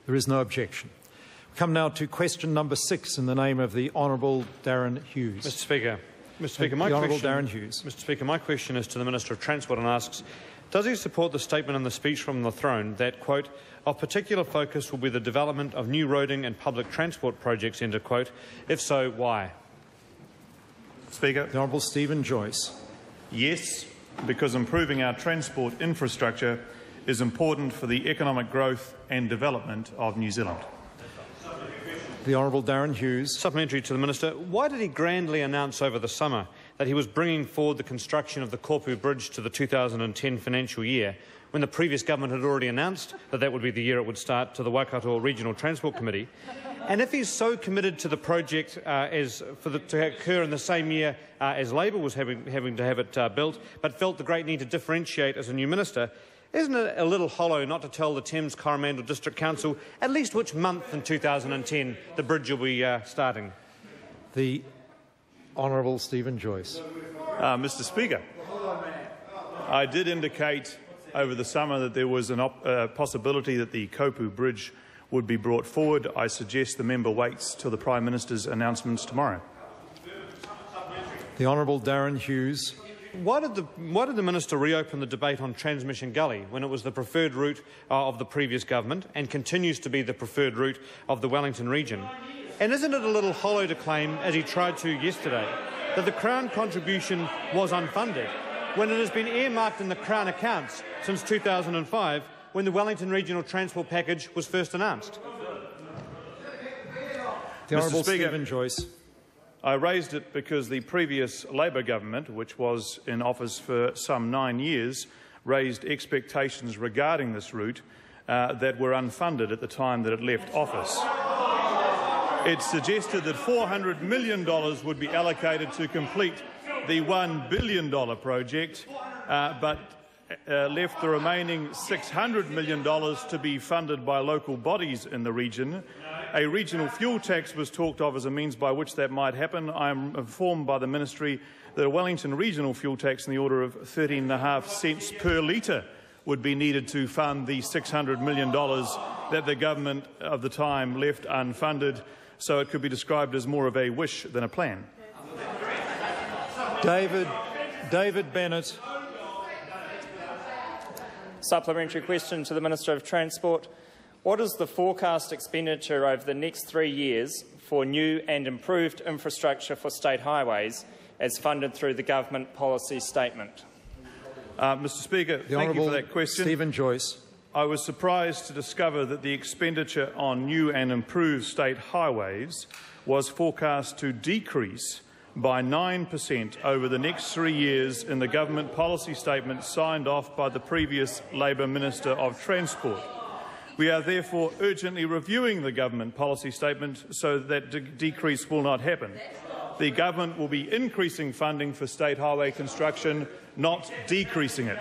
There is no objection. We come now to question number 6 in the name of the Honourable Darren Hughes. Mr. Speaker, my question is to the Minister of Transport and asks, does he support the statement in the speech from the throne that, quote, of particular focus will be the development of new roading and public transport projects, end of quote? If so, why? Speaker. The Honourable Stephen Joyce. Yes, because improving our transport infrastructure is important for the economic growth and development of New Zealand. The Honourable Darren Hughes. Supplementary to the Minister. Why did he grandly announce over the summer that he was bringing forward the construction of the Kopu Bridge to the 2010 financial year, when the previous government had already announced that that would be the year it would start to the Waikato Regional Transport Committee? And if he's so committed to the project to occur in the same year as Labor was having to have it built, but felt the great need to differentiate as a new minister, isn't it a little hollow not to tell the Thames Coromandel District Council at least which month in 2010 the bridge will be starting? The Honourable Stephen Joyce. Mr. Speaker, I did indicate over the summer that there was a possibility that the Kopu Bridge would be brought forward. I suggest the member waits till the Prime Minister's announcements tomorrow. The Honourable Darren Hughes. Why did the Minister reopen the debate on Transmission Gully when it was the preferred route of the previous government and continues to be the preferred route of the Wellington region? And isn't it a little hollow to claim, as he tried to yesterday, that the Crown contribution was unfunded, when it has been earmarked in the Crown accounts since 2005, when the Wellington Regional Transport Package was first announced? The Honourable Stephen Joyce. I raised it because the previous Labor government, which was in office for some 9 years, raised expectations regarding this route that were unfunded at the time that it left office. It suggested that $400 million would be allocated to complete the $1 billion project, but left the remaining $600 million to be funded by local bodies in the region. A regional fuel tax was talked of as a means by which that might happen. I am informed by the Ministry that a Wellington regional fuel tax in the order of 13.5 cents per litre would be needed to fund the $600 million that the government of the time left unfunded, so it could be described as more of a wish than a plan. David Bennett. Supplementary question to the Minister of Transport. What is the forecast expenditure over the next 3 years for new and improved infrastructure for state highways as funded through the government policy statement? Mr. Speaker, thank you for that question. Stephen Joyce. I was surprised to discover that the expenditure on new and improved state highways was forecast to decrease by 9% over the next 3 years in the government policy statement signed off by the previous Labor Minister of Transport. We are therefore urgently reviewing the government policy statement so that decrease will not happen. The government will be increasing funding for state highway construction, not decreasing it.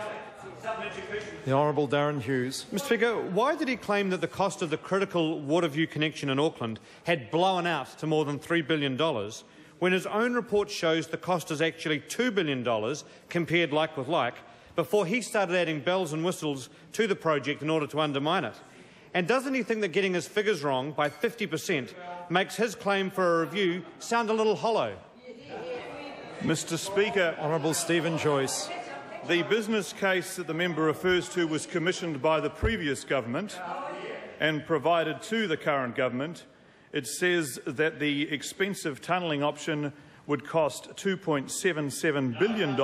The Honourable Darren Hughes. Mr. Speaker, why did he claim that the cost of the critical Waterview connection in Auckland had blown out to more than $3 billion, when his own report shows the cost is actually $2 billion, compared like with like, before he started adding bells and whistles to the project in order to undermine it? And doesn't he think that getting his figures wrong by 50% makes his claim for a review sound a little hollow? Mr. Speaker, Honourable Stephen Joyce. The business case that the member refers to was commissioned by the previous government and provided to the current government. It says that the expensive tunnelling option would cost $2.77 billion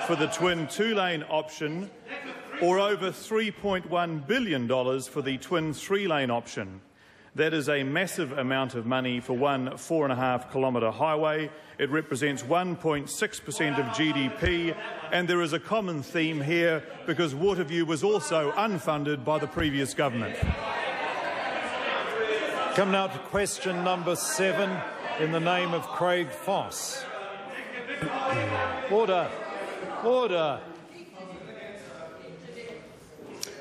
for the twin two-lane option, or over $3.1 billion for the twin three-lane option. That is a massive amount of money for one 4.5-kilometre highway. It represents 1.6% of GDP, and there is a common theme here because Waterview was also unfunded by the previous government. Come now to question number 7 in the name of Craig Foss. Order. Order.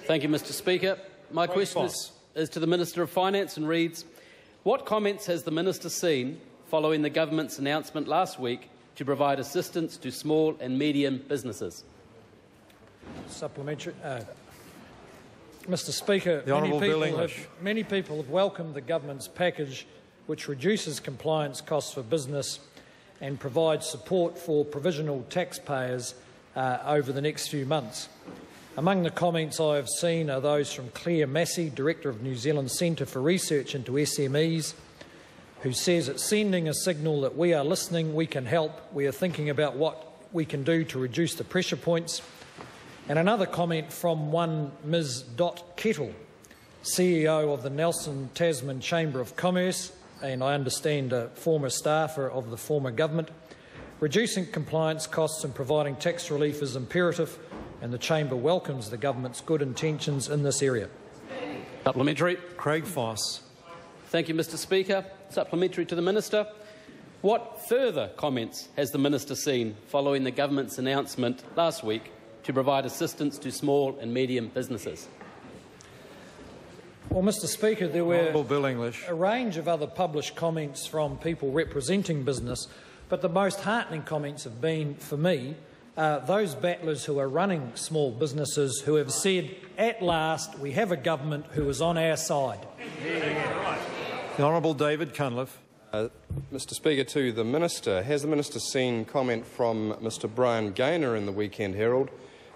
Thank you, Mr. Speaker. My question is to the Minister of Finance and reads, what comments has the Minister seen following the government's announcement last week to provide assistance to small and medium businesses? Supplementary. Mr Speaker, The Honourable Bill English. Many people have welcomed the government's package, which reduces compliance costs for business and provides support for provisional taxpayers over the next few months. Among the comments I have seen are those from Claire Massey, Director of New Zealand Centre for Research into SMEs, who says it's sending a signal that we are listening, we can help, we are thinking about what we can do to reduce the pressure points. And another comment from one Ms Dot Kettle, CEO of the Nelson Tasman Chamber of Commerce, and I understand a former staffer of the former government. Reducing compliance costs and providing tax relief is imperative, and the Chamber welcomes the government's good intentions in this area. Supplementary. Craig Foss. Thank you, Mr Speaker. Supplementary to the Minister. What further comments has the Minister seen following the government's announcement last week to provide assistance to small and medium businesses? Well, Mr Speaker, there were Bill English. a range of other published comments from people representing business, but the most heartening comments have been, for me, those battlers who are running small businesses who have said, at last, we have a government who is on our side. The Honourable David Cunliffe. Mr Speaker, to the Minister, has the Minister seen comment from Mr Brian Gaynor in the Weekend Herald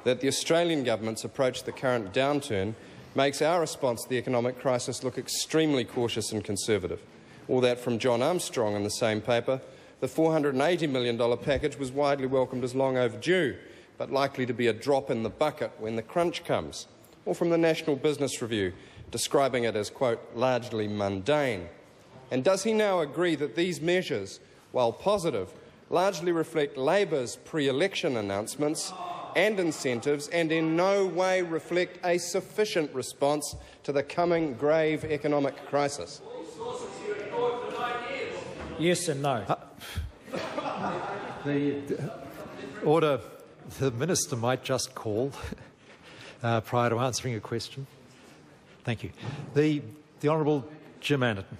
that the Australian government's approach to the current downturn makes our response to the economic crisis look extremely cautious and conservative? Or that from John Armstrong in the same paper, the $480 million package was widely welcomed as long overdue, but likely to be a drop in the bucket when the crunch comes? Or from the National Business Review, describing it as, quote, largely mundane? And does he now agree that these measures, while positive, largely reflect Labor's pre-election announcements and incentives and in no way reflect a sufficient response to the coming grave economic crisis? Yes and no. Order. The Minister might just call prior to answering a question. Thank you. The Honourable Jim Annetton.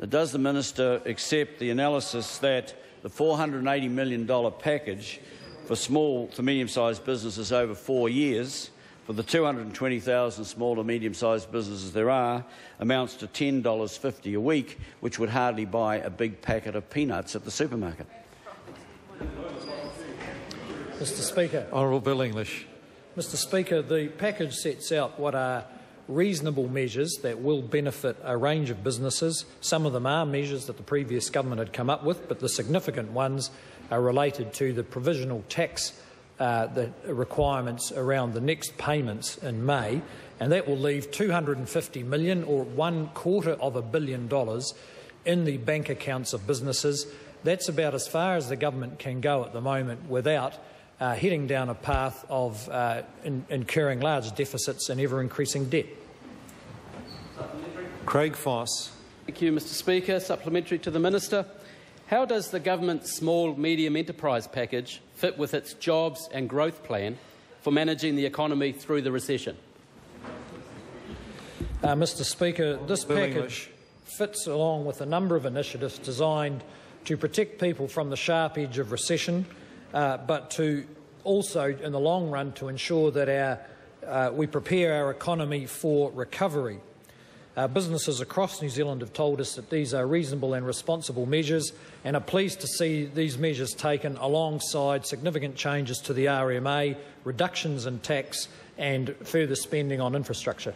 Does the Minister accept the analysis that the $480 million package for medium-sized businesses over 4 years, for the 220,000 small to medium-sized businesses there are, amounts to $10.50 a week, which would hardly buy a big packet of peanuts at the supermarket? Mr Speaker. Honourable Bill English. Mr Speaker, the package sets out what are reasonable measures that will benefit a range of businesses. Some of them are measures that the previous government had come up with, but the significant ones are related to the provisional tax the requirements around the next payments in May, and that will leave $250 million, or $250 million, in the bank accounts of businesses. That's about as far as the government can go at the moment without heading down a path of incurring large deficits and ever-increasing debt. Craig Foss. Thank you, Mr Speaker. Supplementary to the Minister. How does the government's small-medium enterprise package fit with its jobs and growth plan for managing the economy through the recession? Mr Speaker, this package fits along with a number of initiatives designed to protect people from the sharp edge of recession, but to also, in the long run, to ensure that we prepare our economy for recovery. Businesses across New Zealand have told us that these are reasonable and responsible measures, and are pleased to see these measures taken alongside significant changes to the RMA, reductions in tax and further spending on infrastructure.